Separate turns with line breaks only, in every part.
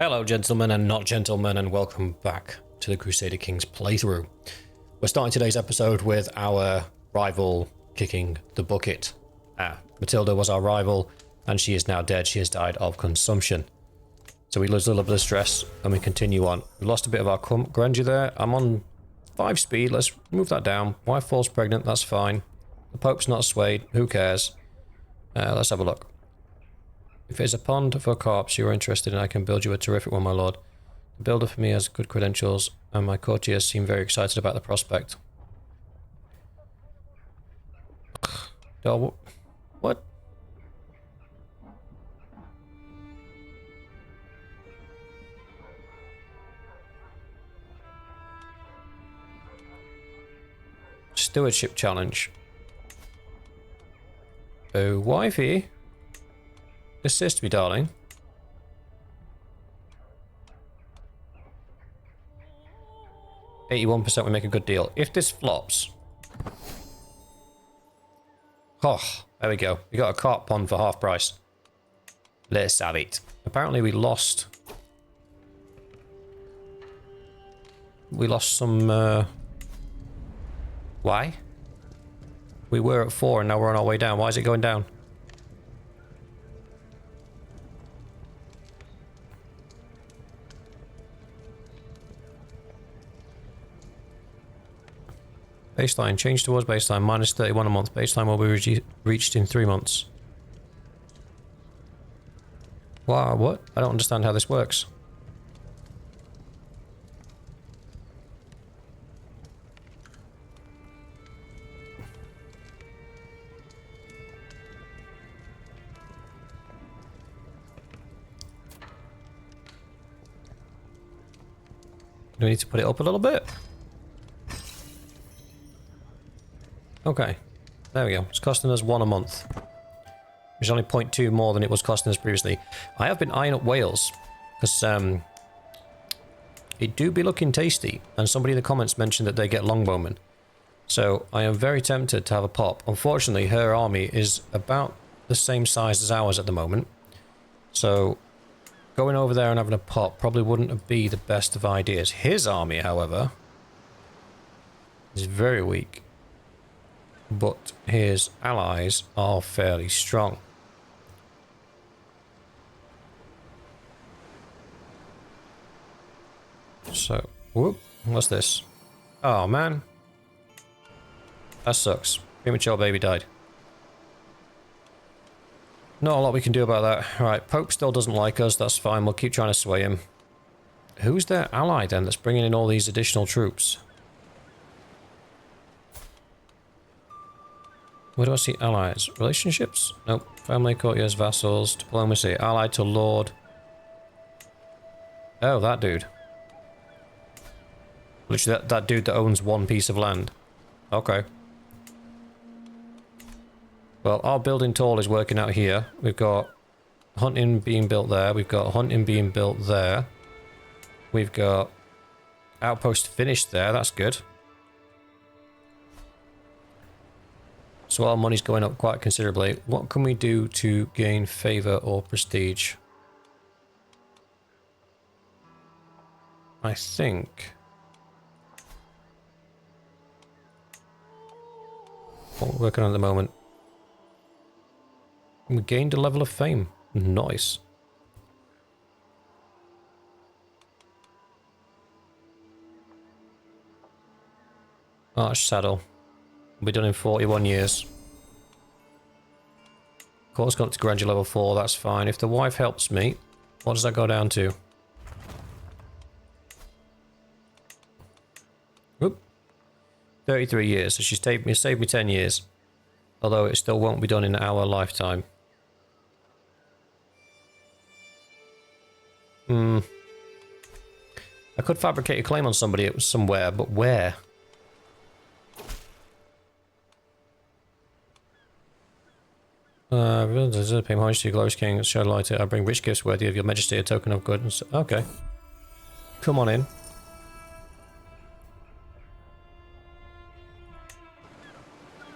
Hello gentlemen and not gentlemen, and welcome back to the Crusader Kings playthrough. We're starting today's episode with our rival kicking the bucket. Matilda was our rival and she is now dead. She has died of consumption. So we lose a little bit of stress and we continue on. We lost a bit of our grandeur there. I'm on 5 speed, let's move that down. Wife falls pregnant, that's fine. The Pope's not swayed, who cares? Let's have a look. If it's a pond for carps you're interested in, I can build you a terrific one, my lord. The builder for me has good credentials, and my courtiers seem very excited about the prospect. Oh, what? Stewardship challenge. Oh, wifey. Assist me, darling. %, we make a good deal. If this flops... Oh, there we go. We got a carp pond for half price. Let's have it. Apparently we lost... We lost some... Why? We were at 4 and now we're on our way down. Why is it going down? Baseline. Change towards baseline. Minus 31 a month. Baseline will be reached in 3 months. Wow, what? I don't understand how this works. Do we need to put it up a little bit? Okay, there we go. It's costing us 1 a month. Which is only 0.2 more than it was costing us previously. I have been eyeing up Wales, because it do be looking tasty, and somebody in the comments mentioned that they get longbowmen. So I am very tempted to have a pop. Unfortunately, her army is about the same size as ours at the moment. So going over there and having a pop probably wouldn't be the best of ideas. His army, however, is very weak. But his allies are fairly strong. So, whoop, what's this? Oh man. That sucks. Premature baby died. Not a lot we can do about that. Right, Pope still doesn't like us, that's fine, we'll keep trying to sway him. Who's their ally then that's bringing in all these additional troops? Where do I see allies? Relationships? Nope. Family, courtiers, vassals, diplomacy, allied to lord. Oh, that dude. Literally that dude that owns 1 piece of land. Okay. Well, our building tall is working out here. We've got hunting being built there. We've got hunting being built there. We've got outpost finished there. That's good. So our money's going up quite considerably. What can we do to gain favour or prestige? I think... what we're working on at the moment. We gained a level of fame. Nice. Arch saddle. Will be done in 41 years. Court's got to grandeur level 4, that's fine. If the wife helps me, what does that go down to? Oop. 33 years, so she's saved me 10 years. Although it still won't be done in our lifetime. I could fabricate a claim on somebody somewhere, but where? Pay homage to your glorious king, show light. I bring rich gifts worthy of your majesty, a token of good. Okay. Come on in.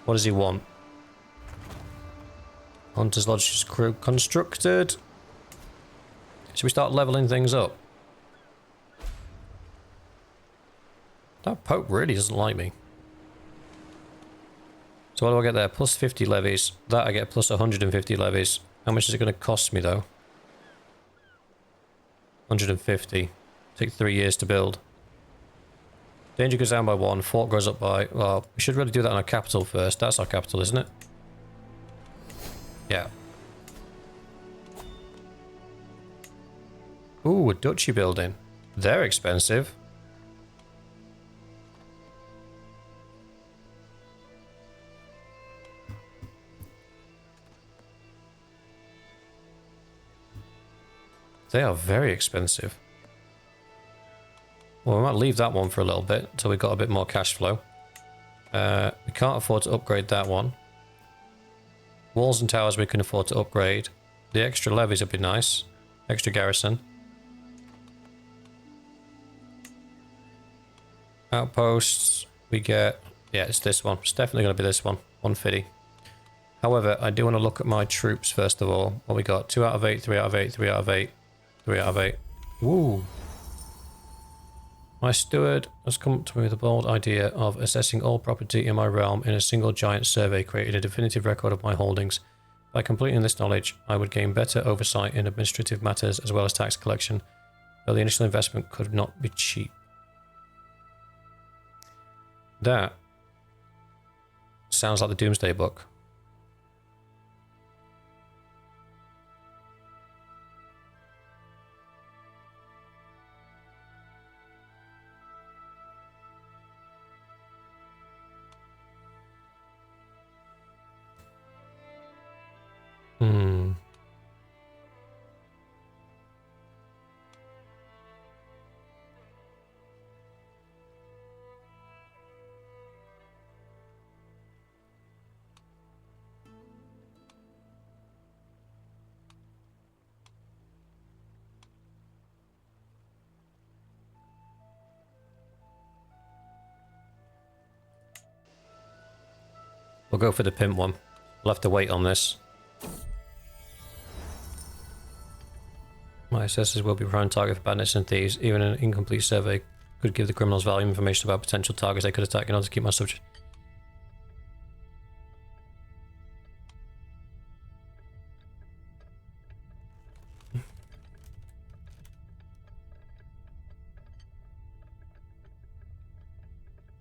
What does he want? Hunter's Lodge is constructed. Should we start leveling things up? That Pope really doesn't like me. So what do I get there? Plus 50 levies. That I get plus 150 levies. How much is it going to cost me though? 150. Take 3 years to build. Danger goes down by 1. Fort goes up by... Well, we should really do that on our capital first. That's our capital, isn't it? Yeah. Ooh, a duchy building. They're expensive. They are very expensive. Well, we might leave that one for a little bit until we got a bit more cash flow. We can't afford to upgrade that one. Walls and towers we can afford to upgrade. The extra levies would be nice. Extra garrison. Outposts, we get... Yeah, it's this one. It's definitely going to be this one. 150. However, I do want to look at my troops first of all. What we got? 2 out of 8, 3 out of 8, 3 out of 8, 3 out of 8. Woo! My steward has come to me with a bold idea of assessing all property in my realm in a single giant survey, creating a definitive record of my holdings. By completing this knowledge, I would gain better oversight in administrative matters as well as tax collection, though the initial investment could not be cheap. That sounds like the Doomsday Book. We'll go for the pimp one. We'll have to wait on this. My assessors will be prime target for bandits and thieves. Even an incomplete survey could give the criminals valuable information about potential targets they could attack in order to keep my subject.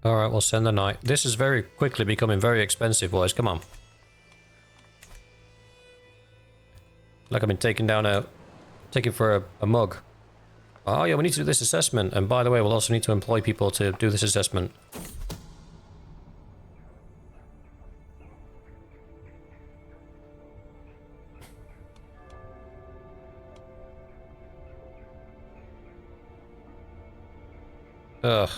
Alright, we'll send the knight. This is very quickly becoming very expensive, boys. Come on. Like I've been taken for a mug. Oh yeah, we need to do this assessment. And by the way, we'll also need to employ people to do this assessment. Ugh.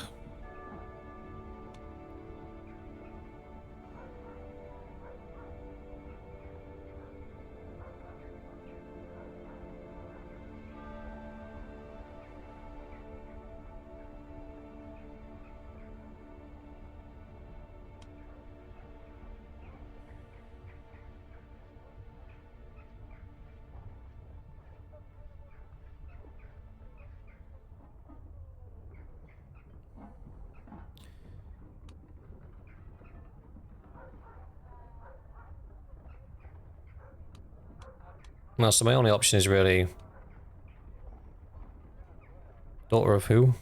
Well, so my only option is really... Daughter of who?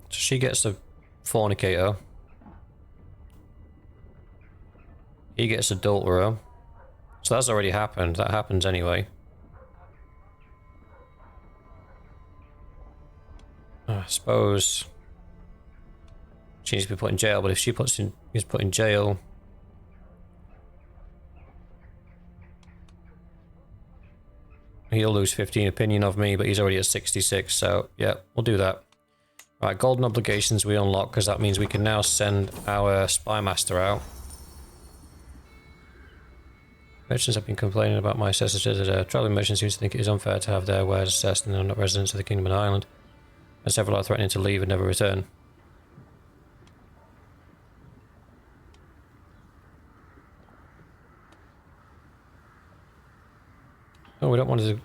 So she gets a fornicator. He gets adulterer. So that's already happened. That happens anyway. I suppose she needs to be put in jail, but if she is put in jail, he'll lose 15 opinion of me, but he's already at 66, so yeah, we'll do that. Right, golden obligations we unlock, because that means we can now send our spy master out. Merchants have been complaining about my assessors. Traveling merchants seem to think it is unfair to have their wares assessed and they're not residents of the Kingdom and Island. And several are threatening to leave and never return. Oh, we don't want to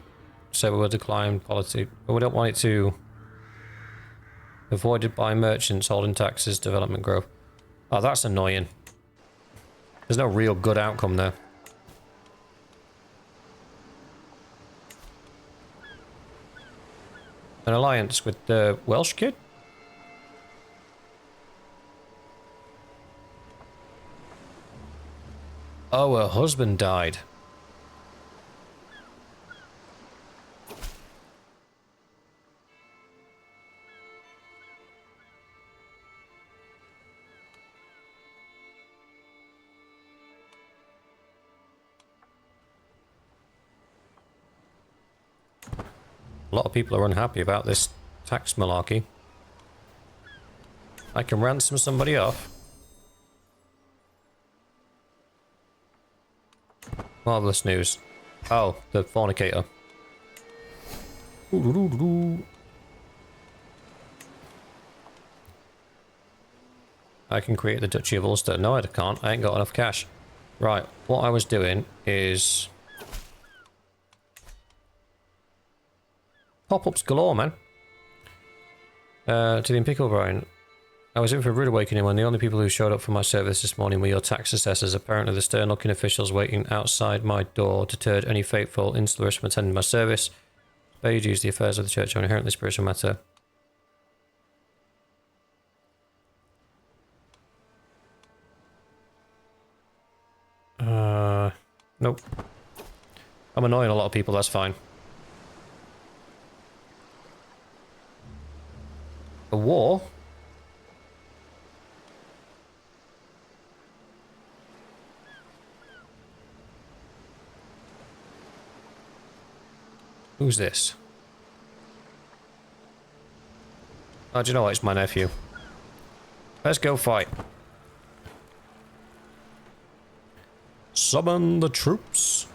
say we will decline policy, but we don't want it to avoided by merchants holding taxes, development growth. Oh, that's annoying. There's no real good outcome there. An alliance with the Welsh kid? Oh, her husband died. A lot of people are unhappy about this tax malarkey. I can ransom somebody off. Marvelous news. Oh, the fornicator. I can create the Duchy of Ulster. No, I can't. I ain't got enough cash. Right, what I was doing is... pop-ups galore, man. To the Imperial Brian. I was in for a rude awakening when the only people who showed up for my service this morning were your tax assessors. Apparently the stern-looking officials waiting outside my door deterred any faithful insularists from attending my service. Bade use the affairs of the church are inherently spiritual matter. Nope. I'm annoying a lot of people, that's fine. A war? Who's this? Oh, do you know what? It's my nephew. Let's go fight. Summon the troops.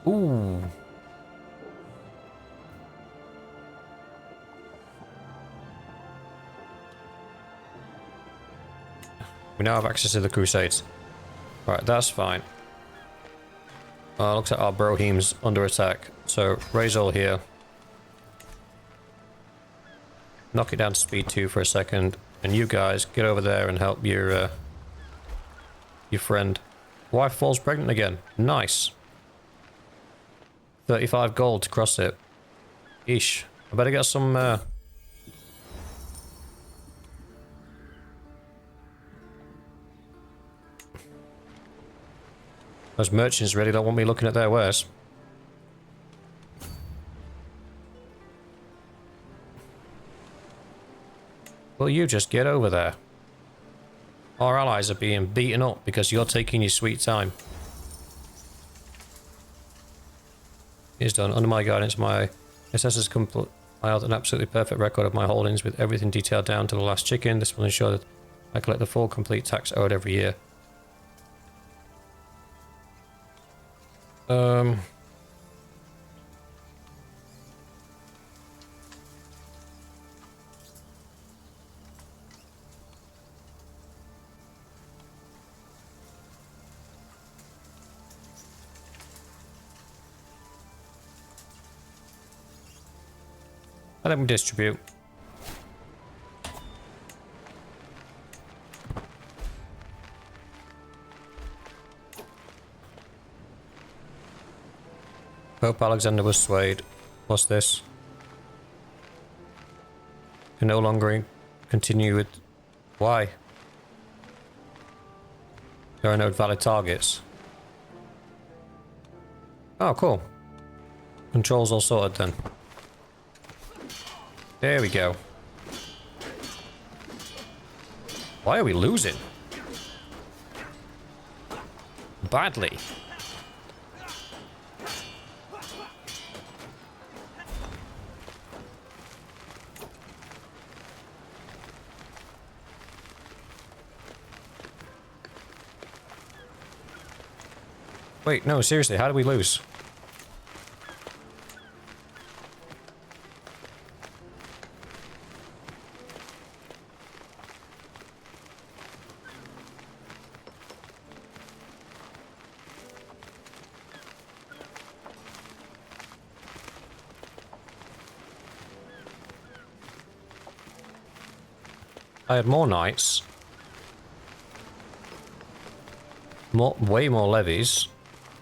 Ooh. We now have access to the Crusades. Right, that's fine. Looks like our Brohim's under attack. So, raise all here. Knock it down to speed 2 for a second. And you guys, get over there and help your friend. Wife falls pregnant again. Nice. 35 gold to cross it. Eesh. I better get some, Those merchants really don't want me looking at their wares. Will you just get over there? Our allies are being beaten up because you're taking your sweet time. It is done. Under my guidance, my assessors compiled an absolutely perfect record of my holdings with everything detailed down to the last chicken. This will ensure that I collect the full complete tax owed every year. Let me distribute. Pope Alexander was swayed. What's this? Can no longer continue with... Why? There are no valid targets. Oh, cool. Controls all sorted then. There we go. Why are we losing? Badly. Wait, no, seriously, how did we lose? I had more knights. Way more levies.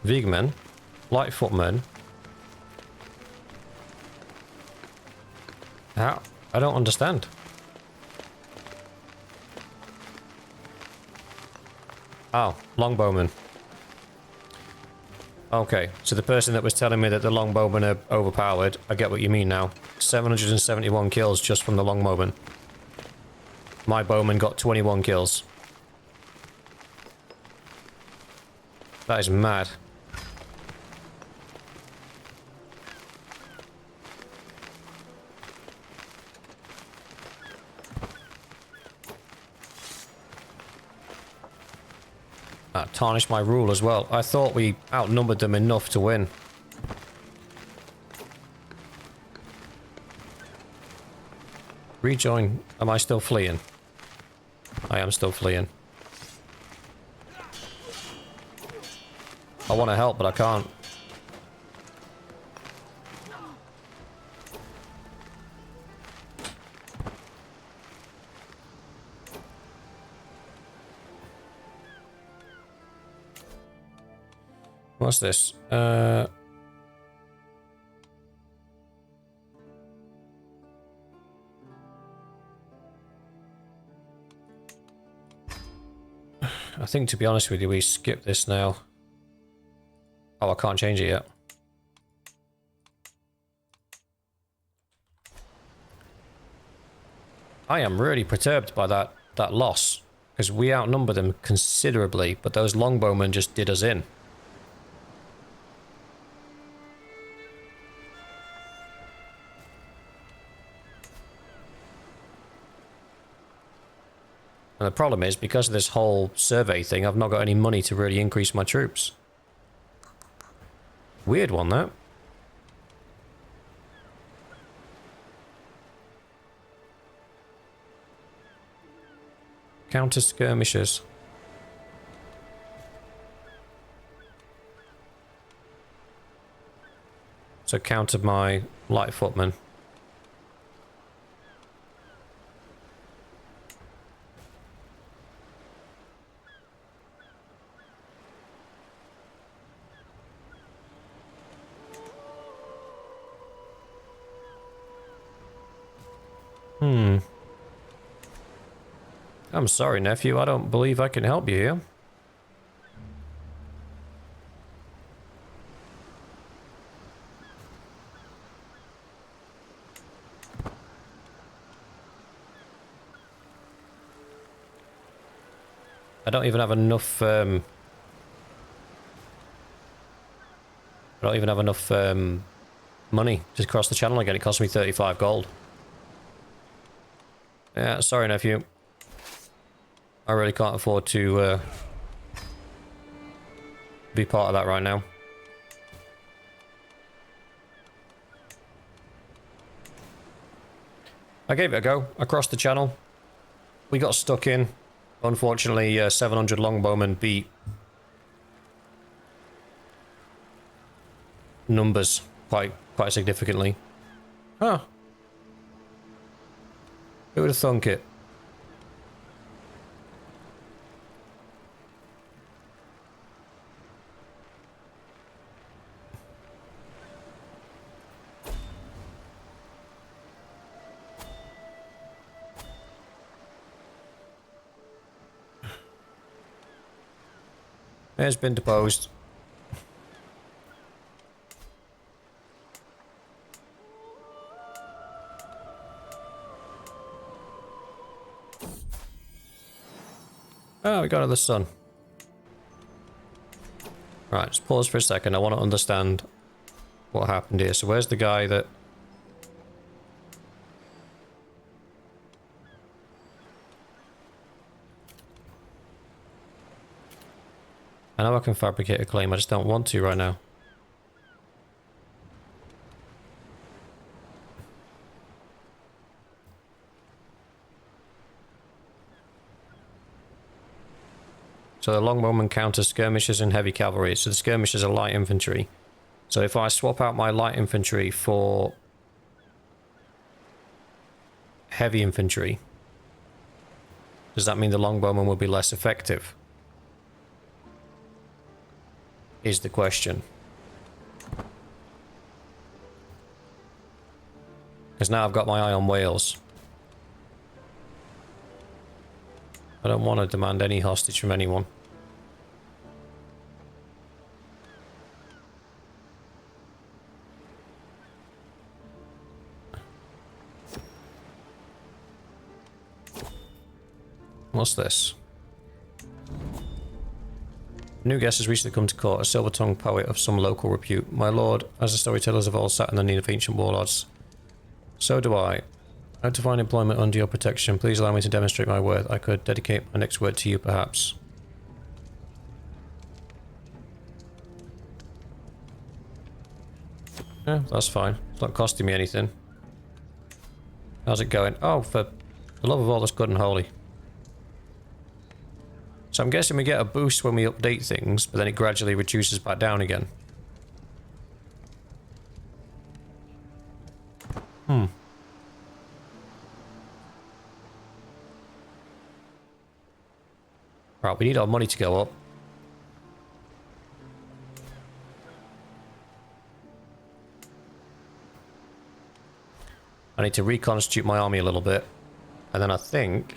Vigmen. Light footmen. How? I don't understand. Oh, longbowmen. Okay, so the person that was telling me that the longbowmen are overpowered, I get what you mean now. 771 kills just from the longbowmen. My bowman got 21 kills. That is mad. That tarnished my rule as well. I thought we outnumbered them enough to win. Rejoin. Am I still fleeing? I am still fleeing. I want to help, but I can't. What's this? I think, to be honest with you, we skip this now. Oh, I can't change it yet. I am really perturbed by that loss, because we outnumber them considerably, but those longbowmen just did us in. And the problem is, because of this whole survey thing, I've not got any money to really increase my troops. Weird one, that. Counter skirmishers. So counter my light footmen. I'm sorry, nephew. I don't believe I can help you here. I don't even have enough, money to cross the channel again. It cost me 35 gold. Yeah, sorry, nephew. I really can't afford to be part of that right now. I gave it a go. I crossed the channel. We got stuck in. Unfortunately, 700 longbowmen beat numbers quite significantly. Huh. Who would have thunk it? Has been deposed. Oh, we got another son. Right, just pause for a second. I want to understand what happened here. So where's the guy that... I know I can fabricate a claim, I just don't want to right now. So the longbowmen counter skirmishers and heavy cavalry. So the skirmishers are light infantry. So if I swap out my light infantry for heavy infantry, does that mean the longbowmen will be less effective? Is the question. Because now I've got my eye on Wales. I don't want to demand any hostage from anyone. What's this? New guest has recently come to court, a silver-tongued poet of some local repute. My lord, as the storytellers have all sat in the need of ancient warlords, so do I. How to find employment under your protection? Please allow me to demonstrate my worth. I could dedicate my next word to you, perhaps. Yeah, that's fine. It's not costing me anything. How's it going? Oh, for the love of all that's good and holy. So I'm guessing we get a boost when we update things, but then it gradually reduces back down again. Right, we need our money to go up. I need to reconstitute my army a little bit. And then I think...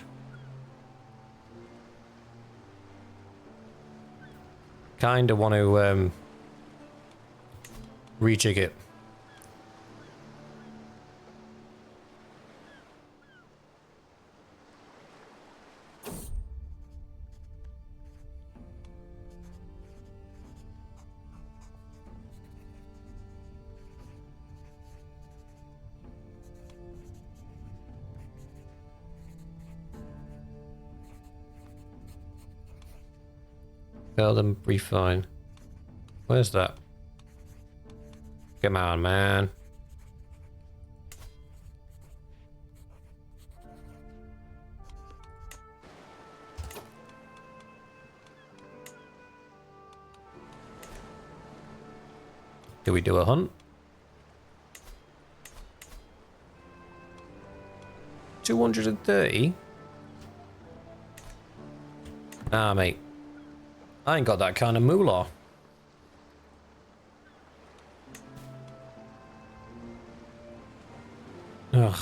kinda want to rejig it. Build and refine. Where's that? Come on, man. Do we do a hunt? 230? Nah, mate. I ain't got that kind of moolah. Ugh.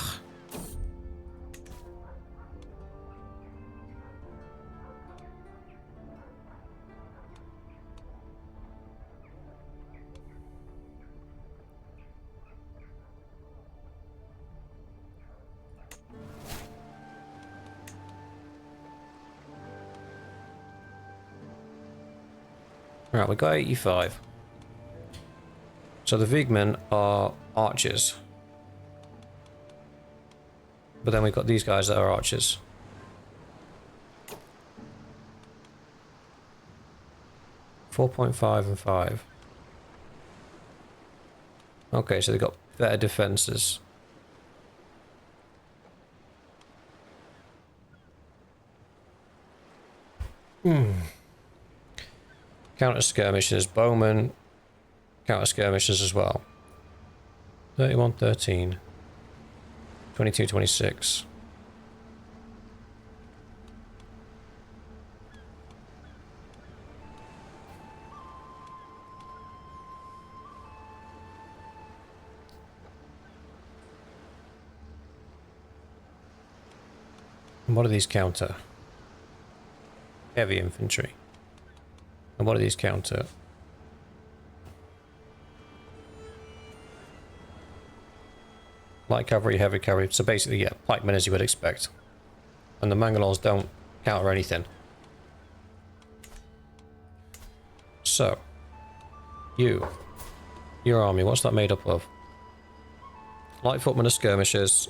Right, we got 85. So the Vigmen are archers. But then we've got these guys that are archers. .5 and 5. Okay, so they've got better defenses. Counter skirmishers, bowmen, counter skirmishers as well. 31, 13, 22, 26. And what do these counter? Heavy infantry. And what do these counter? Light cavalry, heavy cavalry. So basically, yeah, pikemen as you would expect. And the Mangalores don't counter anything. So, your army, what's that made up of? Light footmen and skirmishers,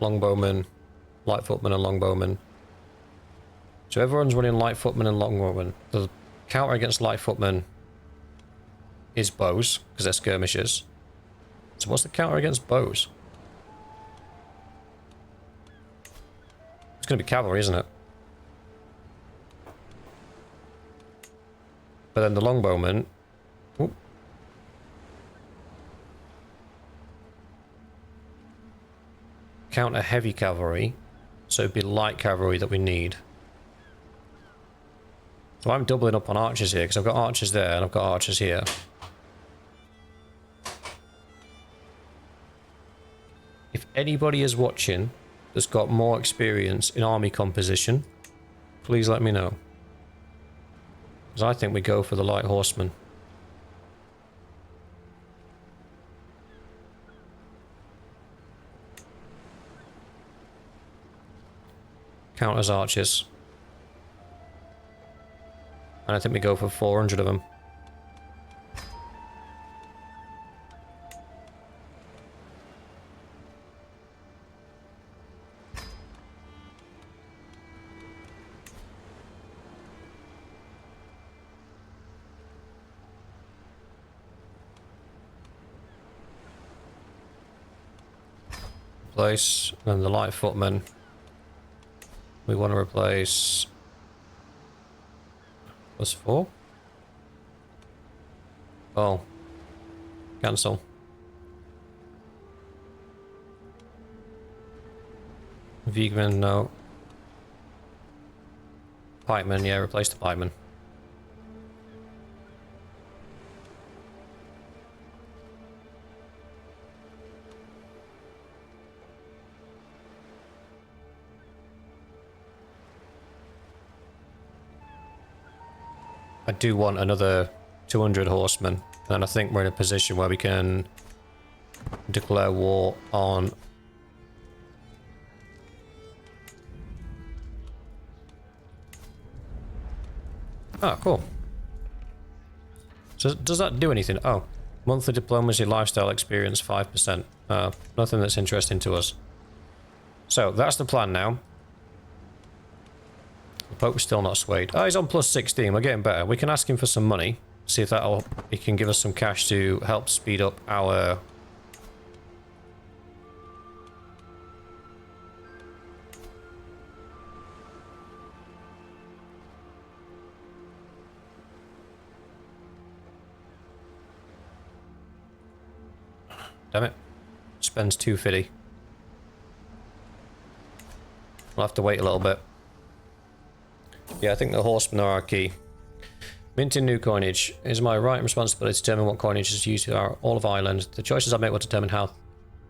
longbowmen, light footmen and longbowmen. So everyone's running light footmen and longbowmen. The counter against light footmen is bows, because they're skirmishers. So what's the counter against bows? It's going to be cavalry, isn't it? But then the longbowmen... Ooh. Counter heavy cavalry. So it'd be light cavalry that we need. So I'm doubling up on archers here, because I've got archers there and I've got archers here. If anybody is watching that's got more experience in army composition, please let me know. Because I think we go for the light horsemen. Count as archers. And I think we go for 400 of them. Replace, and then the light footmen. We want to replace +4. Oh, cancel. Vegan, no. Pikeman, yeah, replace the pikeman. I do want another 200 horsemen, and I think we're in a position where we can declare war on... Oh, cool. So does that do anything? Oh, monthly diplomacy lifestyle experience 5%. Nothing that's interesting to us. So that's the plan now. The Pope's still not swayed. Oh, he's on +16. We're getting better. We can ask him for some money. See if he can give us some cash to help speed up our... Damn it. Spends 250. We'll have to wait a little bit. Yeah, I think the horsemen are our key. Minting new coinage. It is my right and responsibility to determine what coinage is used throughout all of Ireland. The choices I make will determine how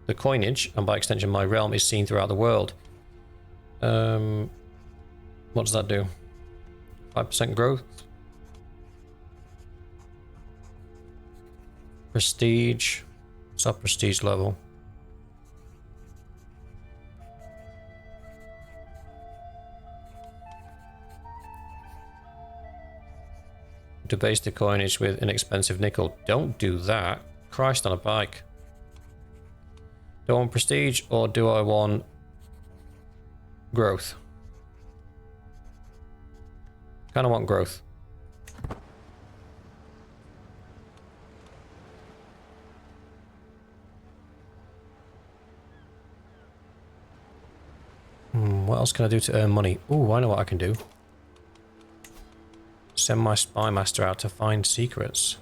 the coinage, and by extension my realm, is seen throughout the world. What does that do? 5% growth? Prestige. What's our prestige level? Debase the coinage with inexpensive nickel. Don't do that. Christ on a bike. Do I want prestige or do I want growth? Kind of want growth. What else can I do to earn money? Ooh, I know what I can do. Send my spy master out to find secrets.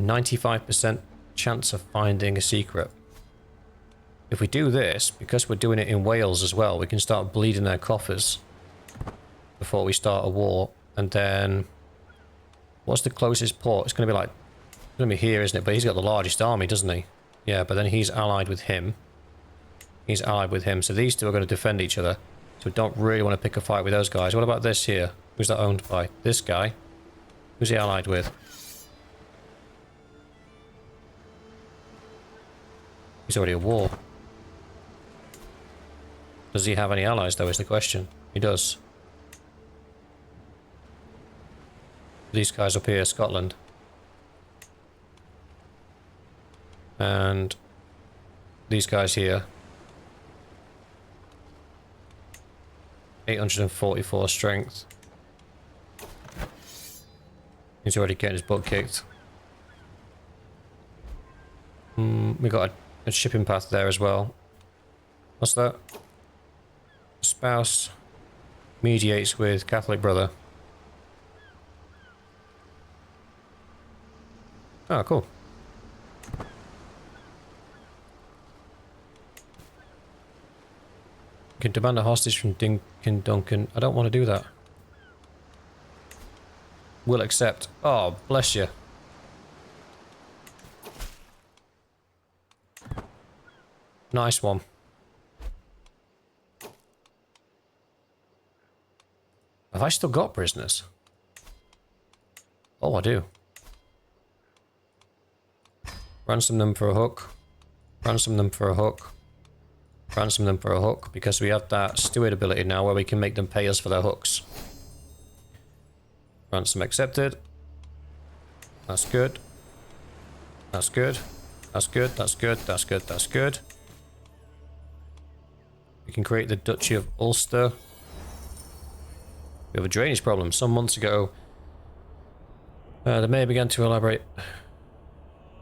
95% chance of finding a secret. If we do this, because we're doing it in Wales as well, we can start bleeding their coffers before we start a war. And then, what's the closest port? It's going to be like, it's going to be here, isn't it? But he's got the largest army, doesn't he? Yeah, but then he's allied with him. He's allied with him. So these two are going to defend each other. So we don't really want to pick a fight with those guys. What about this here? Who's that owned by? This guy. Who's he allied with? He's already at war. Does he have any allies, though, is the question. He does. These guys up here, Scotland. And these guys here. 844 strength. He's already getting his butt kicked. We got a shipping path there as well. What's that? Spouse mediates with Catholic brother. Oh, cool. You can demand a hostage from Dinkin Duncan. I don't want to do that. Will accept. Oh, bless you. Nice one. Have I still got prisoners? Oh, I do. Ransom them for a hook. Ransom them for a hook. Ransom them for a hook, because we have that steward ability now where we can make them pay us for their hooks. Ransom accepted. That's good. That's good. That's good. That's good. That's good. That's good. We can create the Duchy of Ulster. We have a drainage problem. Some months ago, the mayor began to elaborate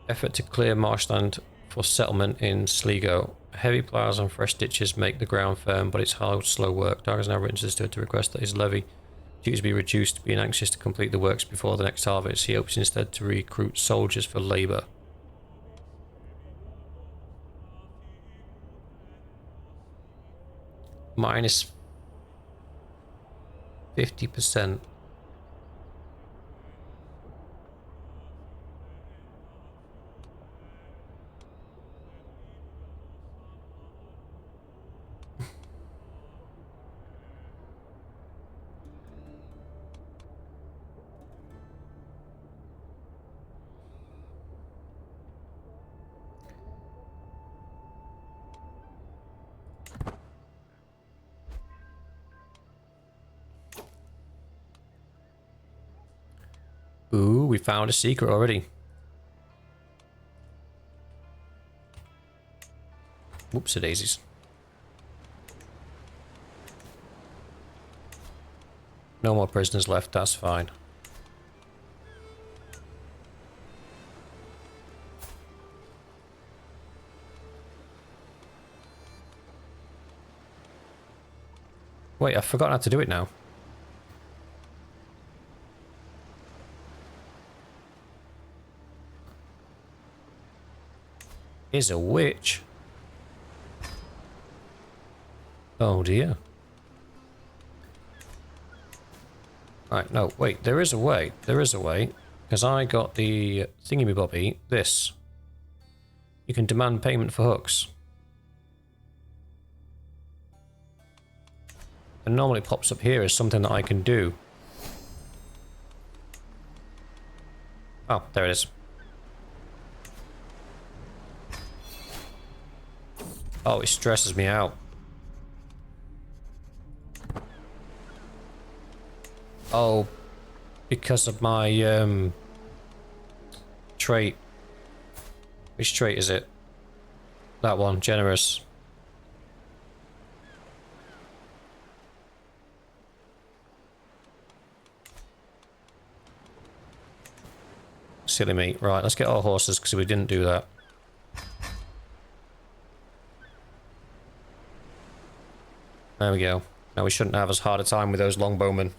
effort to clear marshland for settlement in Sligo. Heavy ploughs and fresh ditches make the ground firm, but it's hard, slow work. Dark has now written to the steward to request that his levy due to be reduced, being anxious to complete the works before the next harvest. He hopes instead to recruit soldiers for labour. Minus 50%. Ooh, we found a secret already. Whoopsie daisies. No more prisoners left, that's fine. Wait, I've forgotten how to do it now. Is a witch. Oh dear. Right, no, wait, there is a way. There is a way. Because I got the thingy-bobby, this. You can demand payment for hooks. And normally it pops up here as something that I can do. Oh, there it is. Oh, it stresses me out. Oh, because of my trait. Which trait is it? That one, generous. Silly me. Right, let's get our horses because we didn't do that. There we go. Now we shouldn't have as hard a time with those longbowmen.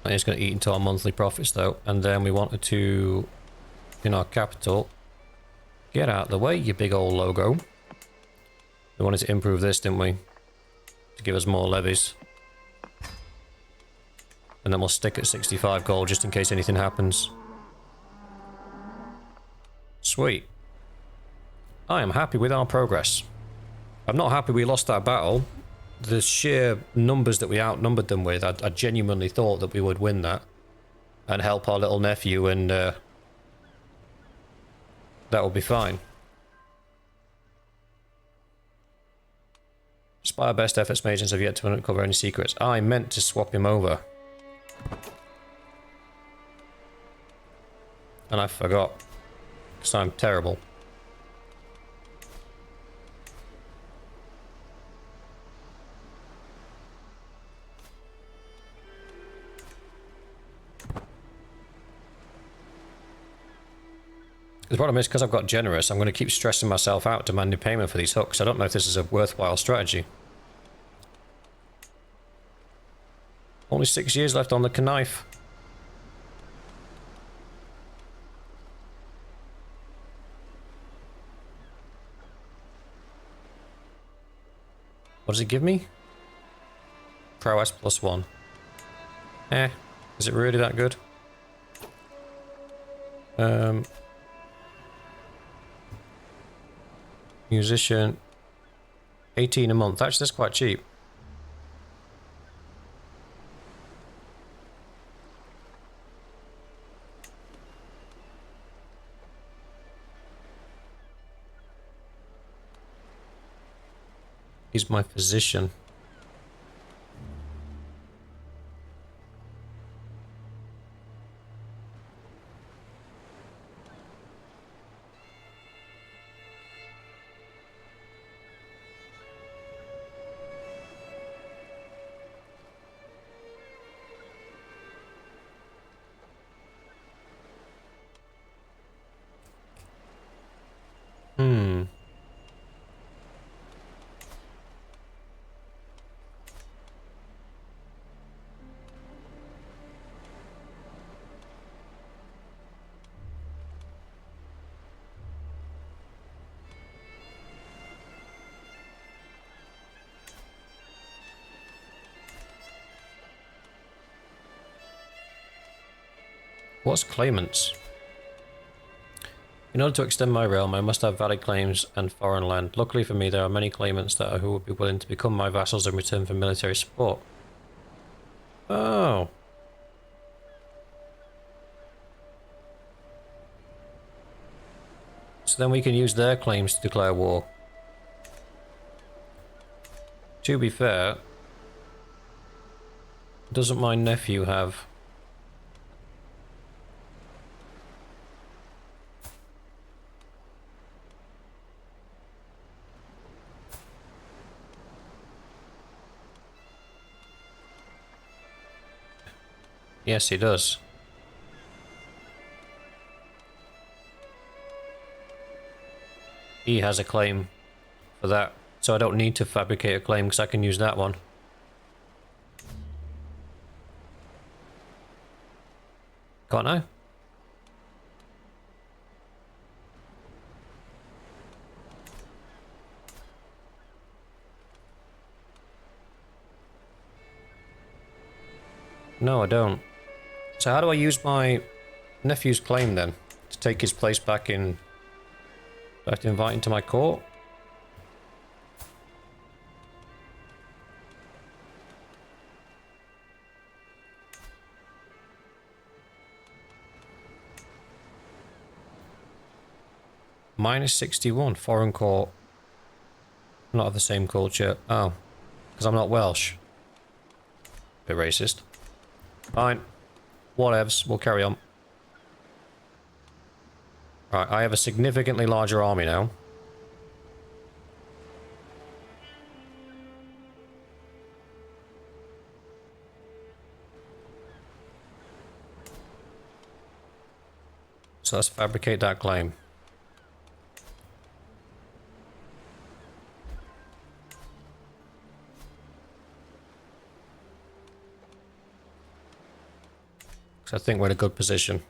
That is going to eat into our monthly profits though. And then we wanted to, in our capital, get out of the way, you big old logo. We wanted to improve this, didn't we? To give us more levies. And then we'll stick at 65 gold just in case anything happens. Sweet. I am happy with our progress. I'm not happy we lost that battle. The sheer numbers that we outnumbered them with, I genuinely thought that we would win that. And help our little nephew, and that will be fine. Despite our best efforts, mages have yet to uncover any secrets. I meant to swap him over. And I forgot. Because I'm terrible. The problem is, because I've got generous, I'm going to keep stressing myself out demanding payment for these hooks. I don't know if this is a worthwhile strategy. Only 6 years left on the knife. What does it give me? Prowess +1. Is it really that good? Musician. 18 a month. Actually, that's quite cheap. He's my physician. What's claimants? In order to extend my realm, I must have valid claims and foreign land. Luckily for me, there are many claimants who would be willing to become my vassals in return for military support. Oh. So then we can use their claims to declare war. To be fair, doesn't my nephew have... Yes, he does. He has a claim for that, so I don't need to fabricate a claim because I can use that one. Can't I? No, I don't. So how do I use my nephew's claim then? To take his place back in... Do I have to invite him to my court? -61, foreign court. Not of the same culture. Oh, because I'm not Welsh. Bit racist. Fine. Whatevs, we'll carry on. Right, I have a significantly larger army now. So let's fabricate that claim. I think we're in a good position.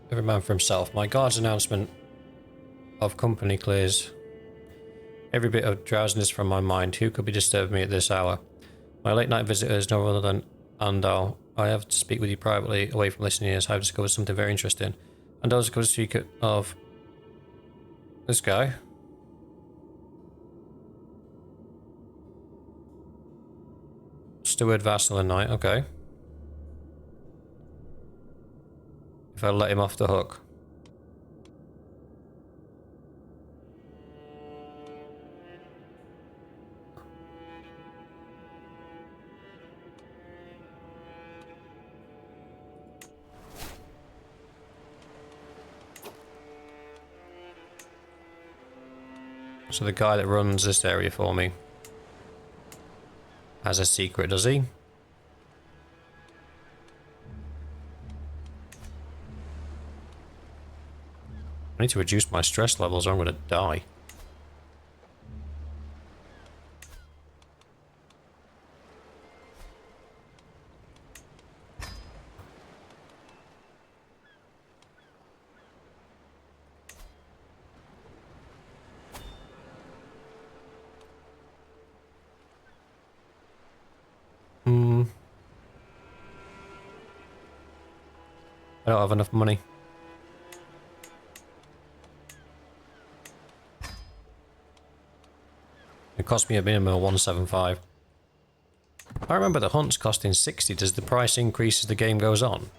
Every man for himself. My guard's announcement of company clears every bit of drowsiness from my mind. Who could be disturbing me at this hour? My late night visitor is no other than Andal. I have to speak with you privately, away from listening ears. I have discovered something very interesting. And also discovered a secret of this guy. Steward, Vassal and Knight, okay. If I let him off the hook. So the guy that runs this area for me has a secret, does he? I need to reduce my stress levels or I'm going to die. I don't have enough money. It cost me a minimum of 175. I remember the hunt's costing 60. Does the price increase as the game goes on?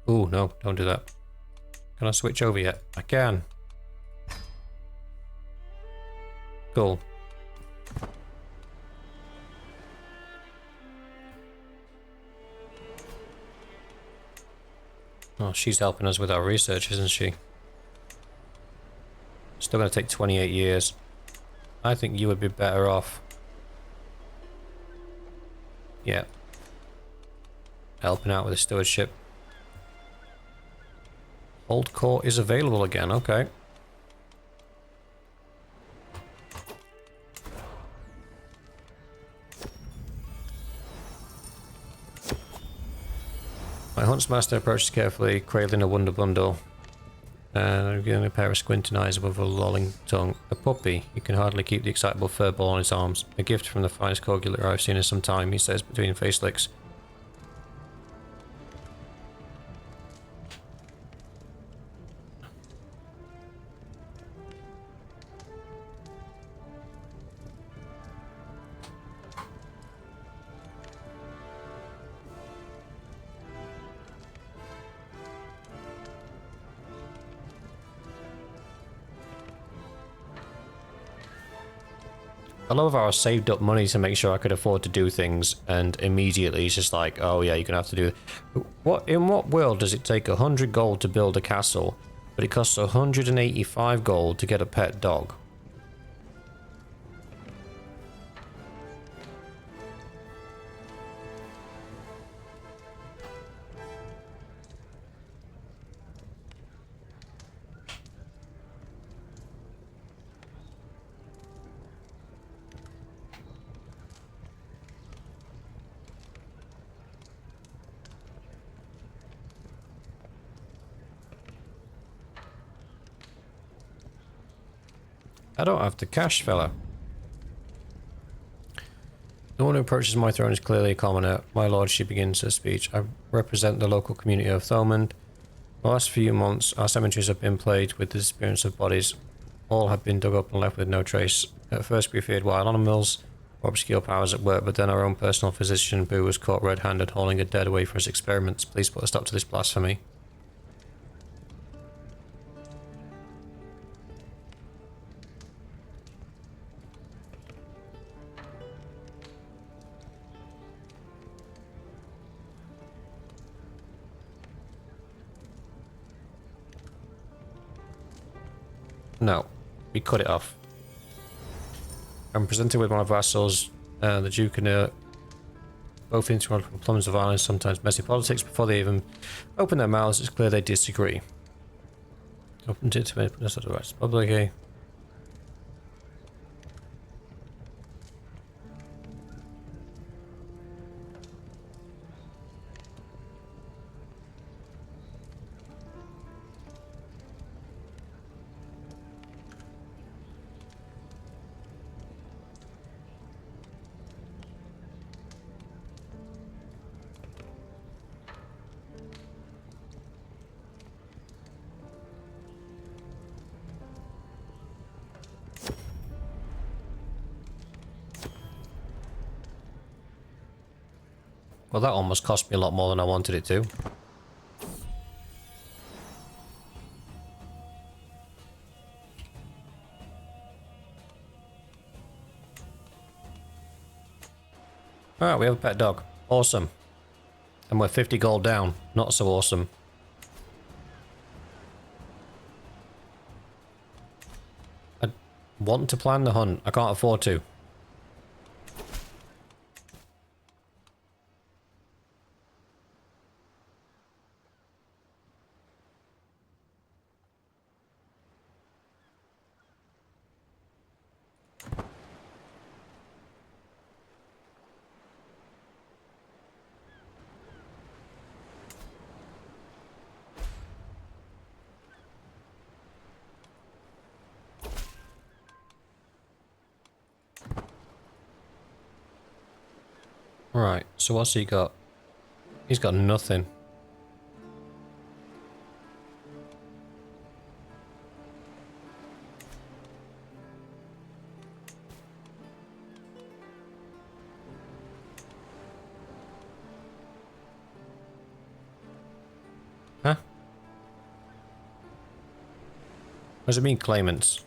Ooh, no, don't do that. Can I switch over yet? I can. Cool. Oh, she's helping us with our research, isn't she? Still going to take 28 years. I think you would be better off. Yeah. Helping out with the stewardship. Old court is available again, okay. My huntsmaster approaches carefully, cradling a wonder bundle. And giving a pair of squinting eyes above a lolling tongue. A puppy. You can hardly keep the excitable fur ball on his arms. A gift from the finest corgular I've seen in some time, he says between face licks. I love how I saved up money to make sure I could afford to do things, and immediately it's just like, oh yeah, you're gonna have to do it. In what world does it take 100 gold to build a castle, but it costs 185 gold to get a pet dog? I don't have the cash, fella. The one who approaches my throne is clearly a commoner. My lord, she begins her speech. I represent the local community of Thomond. The last few months, our cemeteries have been plagued with the disappearance of bodies. All have been dug up and left with no trace. At first we feared wild animals or obscure powers at work, but then our own personal physician, Boo, was caught red-handed hauling a dead away for his experiments. Please put a stop to this blasphemy. No, we cut it off. I'm presented with my vassals, the Duke and both interrupted from plumbers of violence, sometimes messy politics. Before they even open their mouths, it's clear they disagree. Opened it to this sort of rights public. Well, that almost cost me a lot more than I wanted it to. Alright, we have a pet dog. Awesome. And we're 50 gold down. Not so awesome. I want to plan the hunt. I can't afford to. Right, so what's he got? He's got nothing. Huh? What does it mean, claimants?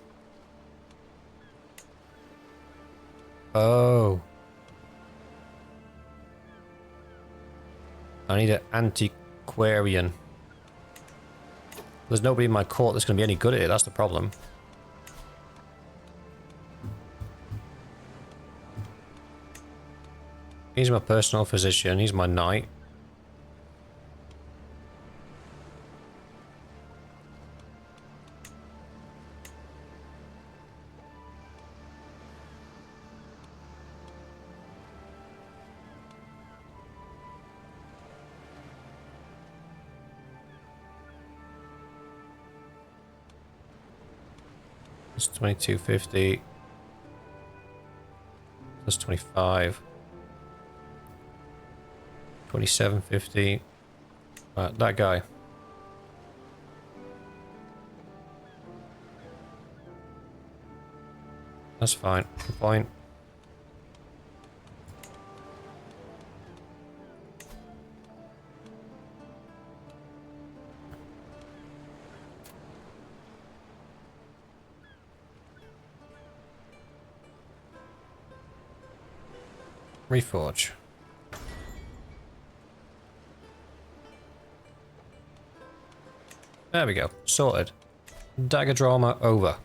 Oh. I need an antiquarian. There's nobody in my court that's going to be any good at it, that's the problem. He's my personal physician, he's my knight. It's 2250. That's 25. 2750. Right, that guy. That's fine. Good point. Reforge. There we go. Sorted. Dagger drama over.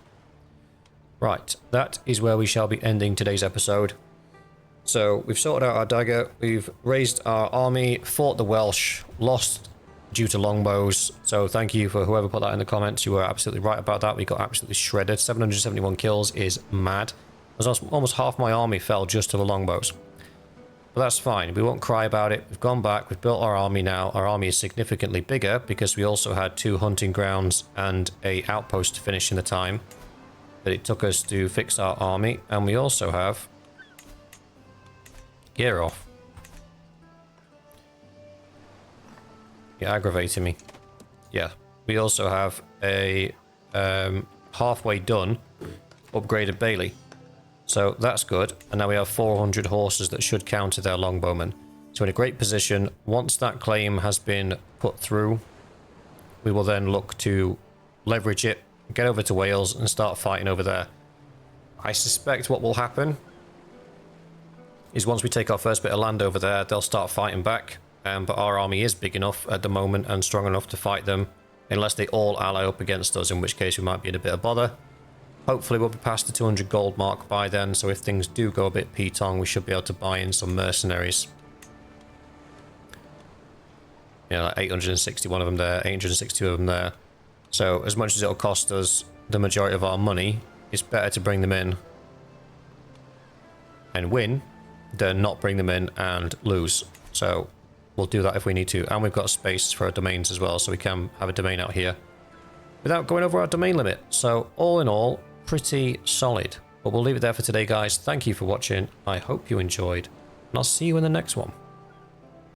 Right, that is where we shall be ending today's episode. So, we've sorted out our dagger, we've raised our army, fought the Welsh, lost due to longbows. So thank you for whoever put that in the comments. You were absolutely right about that. We got absolutely shredded. 771 kills is mad. Almost half my army fell just to the longbows. But that's fine. We won't cry about it. We've gone back. We've built our army now. Our army is significantly bigger because we also had 2 hunting grounds and a outpost to finish in the time that it took us to fix our army. And we also have... Gear off. You're aggravating me. Yeah. We also have a halfway done upgraded Bailey. So that's good, and now we have 400 horses that should counter their longbowmen. So in a great position. Once that claim has been put through, we will then look to leverage it, get over to Wales and start fighting over there. I suspect what will happen is once we take our first bit of land over there, they'll start fighting back. But our army is big enough at the moment and strong enough to fight them, unless they all ally up against us, in which case we might be in a bit of bother. Hopefully we'll be past the 200 gold mark by then, so if things do go a bit peatong, we should be able to buy in some mercenaries. Yeah, like 861 of them there, 862 of them there. So as much as it'll cost us the majority of our money, it's better to bring them in and win than not bring them in and lose. So we'll do that if we need to. And we've got space for our domains as well, so we can have a domain out here without going over our domain limit. So all in all, pretty solid. But we'll leave it there for today, guys. Thank you for watching. I hope you enjoyed, and I'll see you in the next one.